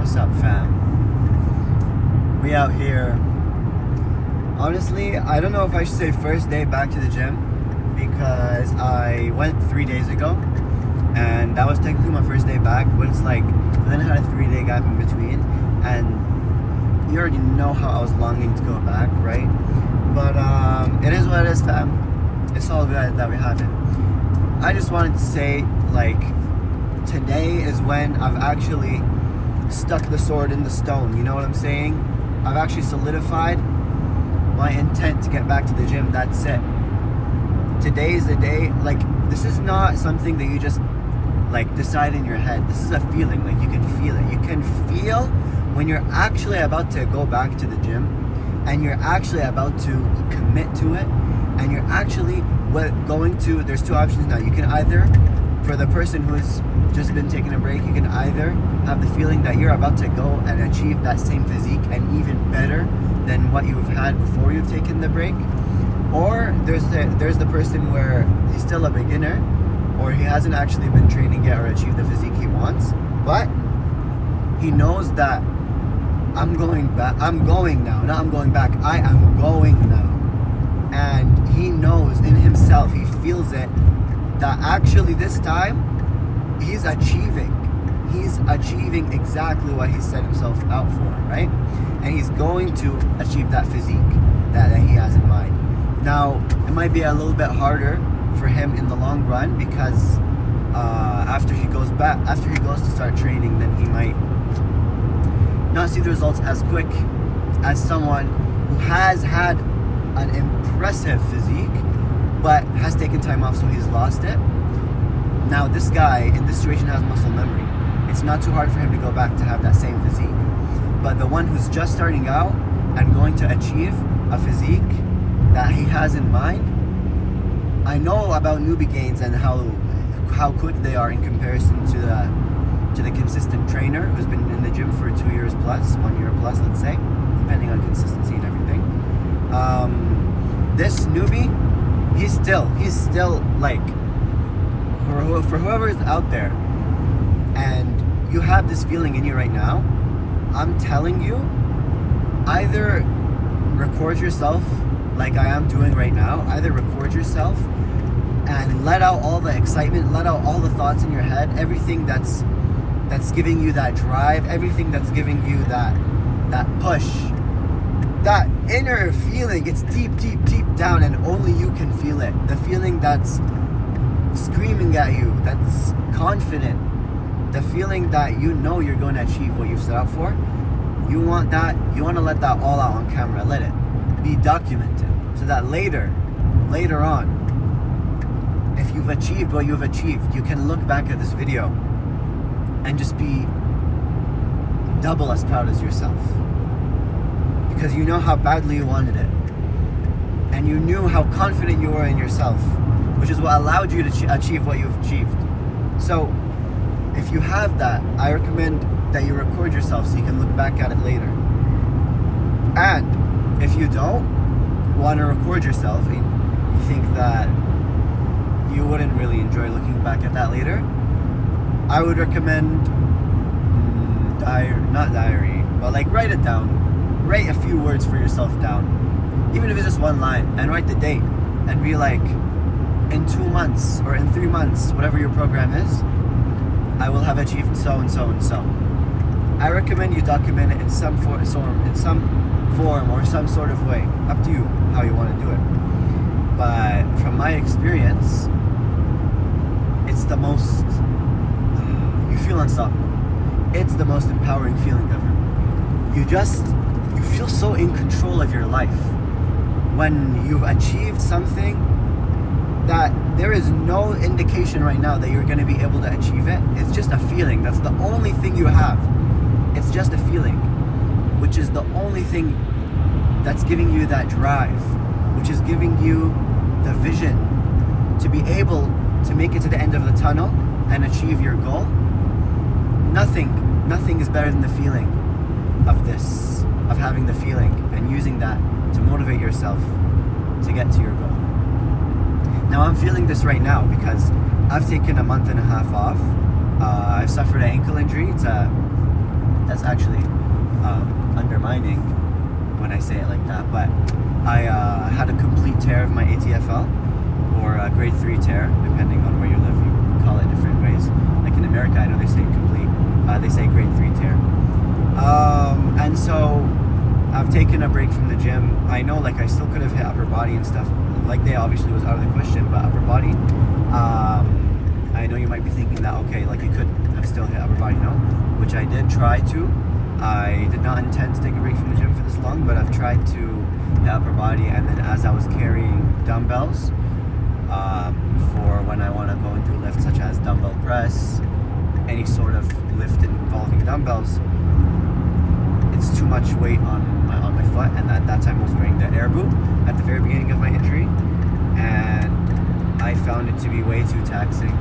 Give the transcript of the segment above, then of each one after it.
What's up, fam? We out here. Honestly, I don't know if I should say first day back to the gym, because I went 3 days ago and that was technically my first day back, but it's like, then I had a 3-day gap in between, and you already know how I was longing to go back, right? But it is what it is, fam. It's all good that we have it. I just wanted to say, like, today is when I've actually stuck the sword in the stone, you know what I'm saying? I've actually solidified my intent to get back to the gym. That's it. Today is the day. Like, this is not something that you just like decide in your head. This is a feeling. Like, you can feel it. You can feel when you're actually about to go back to the gym, and you're actually about to commit to it, and you're actually going to, there's two options now. You can either, for the person who's just been taking a break, you can either have the feeling that you're about to go and achieve that same physique and even better than what you've had before you've taken the break, or there's the person where he's still a beginner, or he hasn't actually been training yet or achieved the physique he wants, but he knows that I'm going now, not I'm going back, I am going now. And he knows in himself, he feels it, that actually this time he's achieving exactly what he set himself out for, right? And he's going to achieve that physique that he has in mind. Now, it might be a little bit harder for him in the long run, because after he goes to start training, then he might not see the results as quick as someone who has had an impressive physique but has taken time off, so he's lost it. Now, this guy in this situation has muscle memory. It's not too hard for him to go back to have that same physique. But the one who's just starting out and going to achieve a physique that he has in mind, I know about newbie gains and how quick they are in comparison to the consistent trainer who's been in the gym for 2 years plus, 1 year plus, let's say, depending on consistency and everything. This newbie, he's still like, for whoever's out there and you have this feeling in you right now, I'm telling you, either record yourself like I am doing right now, either record yourself and let out all the excitement, let out all the thoughts in your head, everything that's giving you that drive, everything that's giving you that push, that inner feeling. It's deep down, and only you can feel it. The feeling that's screaming at you, that's confident, the feeling that you know you're going to achieve what you've set out for. You want to let that all out on camera. Let it be documented, so that later on, if you've achieved what you've achieved, you can look back at this video and just be double as proud as yourself, because you know how badly you wanted it, and you knew how confident you were in yourself, which is what allowed you to achieve what you've achieved. So if you have that, I recommend that you record yourself so you can look back at it later. And if you don't want to record yourself and you think that you wouldn't really enjoy looking back at that later, I would recommend not diary, but like write it down. Write a few words for yourself down, even if it's just one line, and write the date and be like, in 2 months or in 3 months, whatever your program is, I will have achieved so and so and so. I recommend you document it in some form or some sort of way. Up to you how you want to do it. But from my experience, it's the most, you feel unstoppable. It's the most empowering feeling ever. You feel so in control of your life when you've achieved something that there is no indication right now that you're going to be able to achieve it. It's just a feeling. That's the only thing you have. It's just a feeling, which is the only thing that's giving you that drive, which is giving you the vision to be able to make it to the end of the tunnel and achieve your goal. Nothing is better than the feeling of this, of having the feeling and using that to motivate yourself to get to your goal. Now, I'm feeling this right now because I've taken a month and a half off. I've suffered an ankle injury. It's a That's actually undermining when I say it like that. But I had a complete tear of my ATFL, or a grade 3 tear, depending on where you live. You call it different ways. Like in America, I know they say complete. They say grade 3 tear. And so I've taken a break from the gym. I know, like, I still could have hit upper body and stuff. Leg day obviously was out of the question, but upper body, I know you might be thinking that, okay, like you could have still hit upper body, no? Which I did try to. I did not intend to take a break from the gym for this long, but I've tried to hit upper body, and then as I was carrying dumbbells, for when I want to go and do lifts such as dumbbell press, any sort of lift involving dumbbells, it's too much weight on my foot. And at that time I was wearing the air boot at the very beginning of my injury, and I found it to be way too taxing.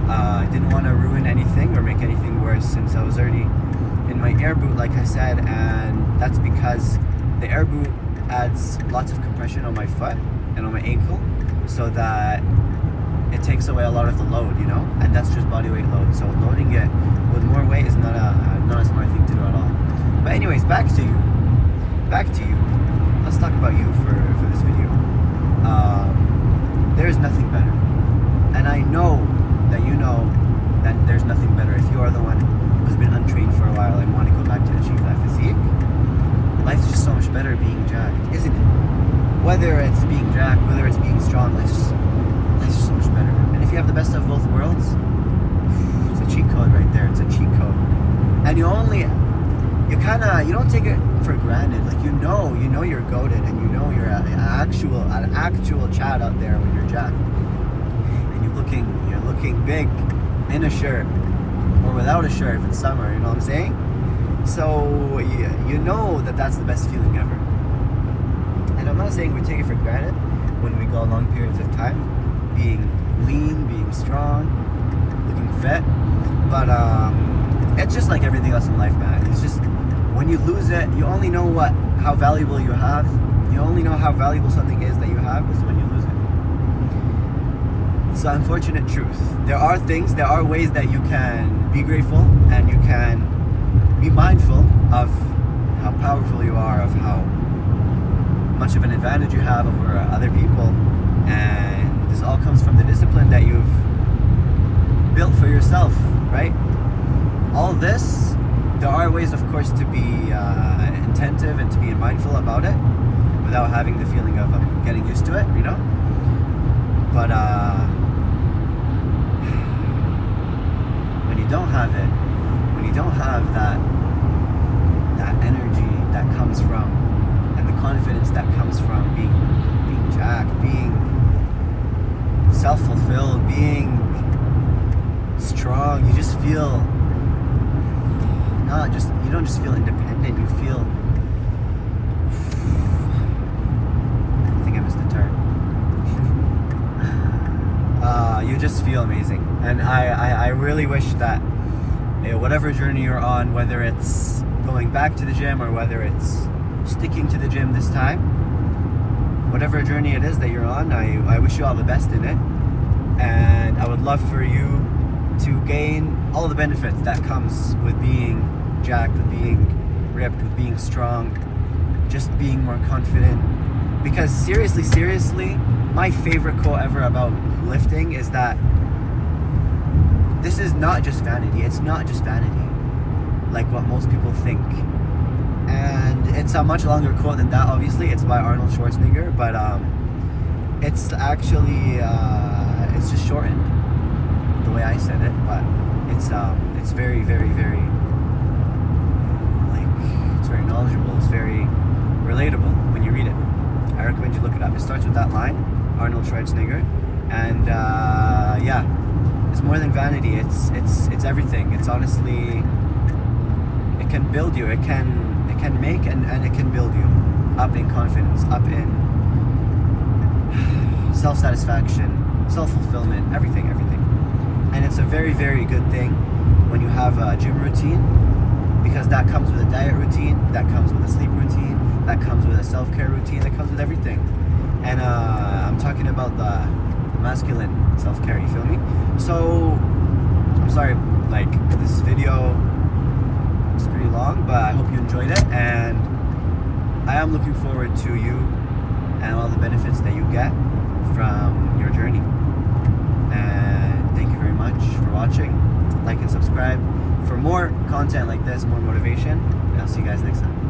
I didn't want to ruin anything or make anything worse, since I was already in my air boot, like I said, and that's because the air boot adds lots of compression on my foot and on my ankle, so that it takes away a lot of the load, you know, and that's just body weight load. So loading it with more weight is not a smart thing to do at all. But anyways, back to you. Let's talk about you for this video. There's nothing better, and I know that you know that there's nothing better. If you are the one who's been untrained for a while and want to go back to achieve that physique, life's just so much better being jacked, isn't it? Whether it's being jacked, whether it's being strong, life's just so much better. And if you have the best of both worlds, it's a cheat code right there. It's a cheat code. And you don't take it for granted. Like, you know you're goated, and you know you're an actual Chad out there when you're jacked. And you're looking big in a shirt or without a shirt if it's summer, you know what I'm saying? So you know that's the best feeling ever. And I'm not saying we take it for granted when we go long periods of time, being lean, being strong, looking fit. But it's just like everything else in life, man. It's just, when you lose it, you only know how valuable you have. You only know how valuable something is that you have is when you lose it. It's the unfortunate truth. There are ways that you can be grateful, and you can be mindful of how powerful you are, of how much of an advantage you have over other people. And this all comes from the discipline that you've built for yourself, right? All this, there are ways, of course, to be attentive and to be mindful about it without having the feeling of getting used to it, you know? But when you don't have it, when you don't have that energy that comes from, and the confidence that comes from being jacked, being self-fulfilled, being strong, you just feel you don't just feel independent, you feel, I think I missed the turn. You just feel amazing. And I really wish that, whatever journey you're on, whether it's going back to the gym or whether it's sticking to the gym this time, whatever journey it is that you're on, I wish you all the best in it. And I would love for you to gain all the benefits that comes with being jacked, with being ripped, with being strong, just being more confident. Because seriously, my favorite quote ever about lifting is that this is not just vanity. It's not just vanity, like what most people think. And it's a much longer quote than that, obviously. It's by Arnold Schwarzenegger, but it's actually, it's just shortened the way I said it, but it's very, very, very, it's very knowledgeable, it's very relatable when you read it. I recommend you look it up. It starts with that line, Arnold Schwarzenegger, and yeah, it's more than vanity. It's everything. It's honestly, it can build you. It can make and it can build you up in confidence, up in self-satisfaction, self-fulfillment, everything. And it's a very, very good thing when you have a gym routine, because that comes with a diet routine, that comes with a sleep routine, that comes with a self-care routine, that comes with everything. And I'm talking about the masculine self-care, you feel me? So, I'm sorry, like, this video is pretty long. enjoyed it, and I am looking forward to you and all the benefits that you get from your journey. And thank you very much for watching. Like and subscribe for more content like this, more motivation, and I'll see you guys next time.